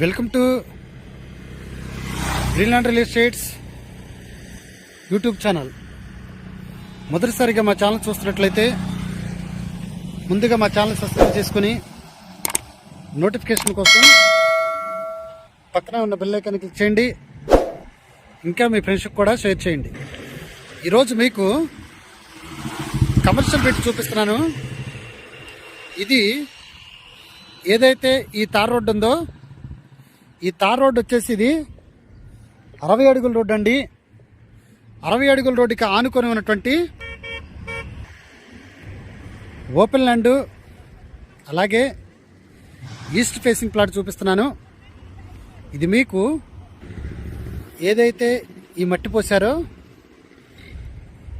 Welcome to Greenland real estates YouTube channel. మొదటిసారిగా మా channel చూస్తున్నట్లయితే ముందుగా మా ఛానల్ సబ్స్క్రైబ్ చేసుకుని నోటిఫికేషన్ కోసం పక్కన ఉన్న బెల్ ఐకాన్ క్లిక్ చేయండి. ఇంకా మీ ఫ్రెండ్స్కి కూడా షేర్ చేయండి. ఈరోజు మీకు కమర్షియల్ బిట్ చూపిస్తున్నాను. ఇది ఏదైతే ఈ తార్ రోడ్డు ఉందో, ఈ తార్ రోడ్డు వచ్చేసి ఇది 60 అడుగుల రోడ్డు అండి. 60 అడుగుల రోడ్డుకి ఆనుకొని ఉన్నటువంటి ఓపెన్ ల్యాండ్, అలాగే ఈస్ట్ ఫేసింగ్ ప్లాట్ చూపిస్తున్నాను. ఇది మీకు ఏదైతే ఈ మట్టి పోసారో,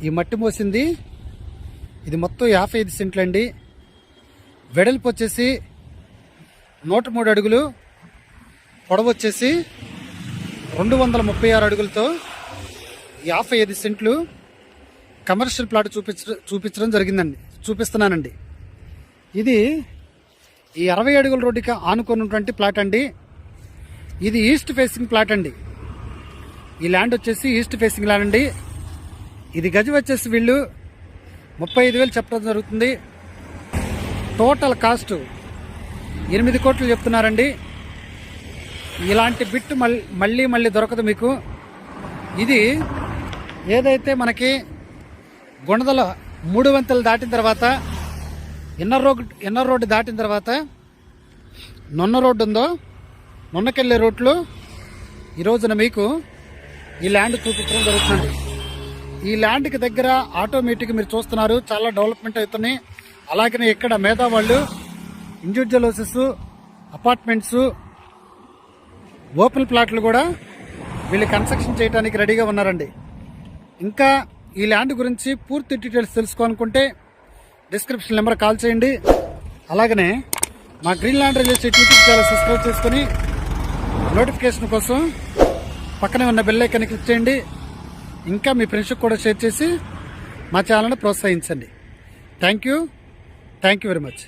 ఈ మట్టి పోసింది ఇది మొత్తం 55 సెంట్లు అండి. వెడల్పు వచ్చేసి 103 అడుగులు, పొడవు వచ్చేసి 236 అడుగులతో 55 సెంట్లు కమర్షియల్ ప్లాట్ చూపించడం జరిగిందండి, చూపిస్తున్నానండి. ఇది ఈ 60 అడుగుల రోడ్డుకి ఆనుకున్నటువంటి ప్లాట్ అండి. ఇది ఈస్ట్ ఫేసింగ్ ప్లాట్ అండి. ఈ ల్యాండ్ వచ్చేసి ఈస్ట్ ఫేసింగ్ ల్యాండ్ అండి. ఇది గజం వచ్చేసి వీళ్ళు 35,000 చెప్పడం జరుగుతుంది. టోటల్ కాస్ట్ 8 కోట్లు చెప్తున్నారండి. ఇలాంటి బిట్ మళ్ళీ దొరకదు మీకు. ఇది ఏదైతే మనకి గుణదల 3 వంతెలు దాటిన తర్వాత, ఇన్నర్ రోడ్డు దాటిన తర్వాత నున్న రోడ్డు ఉందో, నున్నకెళ్ళే రోడ్లు ఈ రోజున మీకు ఈ ల్యాండ్ చూపించడం జరుగుతుంది. ఈ ల్యాండ్కి దగ్గర ఆటోమేటిక్ మీరు చూస్తున్నారు, చాలా డెవలప్మెంట్ అవుతున్నాయి. అలాగనే ఇక్కడ మేధావాళ్ళు, ఇండివిజువల్ హౌసెస్, అపార్ట్మెంట్స్, ఓపెన్ ప్లాట్లు కూడా వీళ్ళు కన్స్ట్రక్షన్ చేయడానికి రెడీగా ఉన్నారండి. ఇంకా ఈ ల్యాండ్ గురించి పూర్తి డీటెయిల్స్ తెలుసుకోవాలనుకుంటే డిస్క్రిప్షన్ నెంబర్ కాల్ చేయండి. అలాగనే మా Greenland real estate YouTube channel subscribe చేసుకుని నోటిఫికేషన్ కోసం పక్కనే ఉన్న బెల్ ఐకాన్ క్లిక్ చేయండి. ఇంకా మీ ఫ్రెండ్స్కి కూడా షేర్ చేసి మా ఛానల్ని ప్రోత్సహించండి. Thank you very much.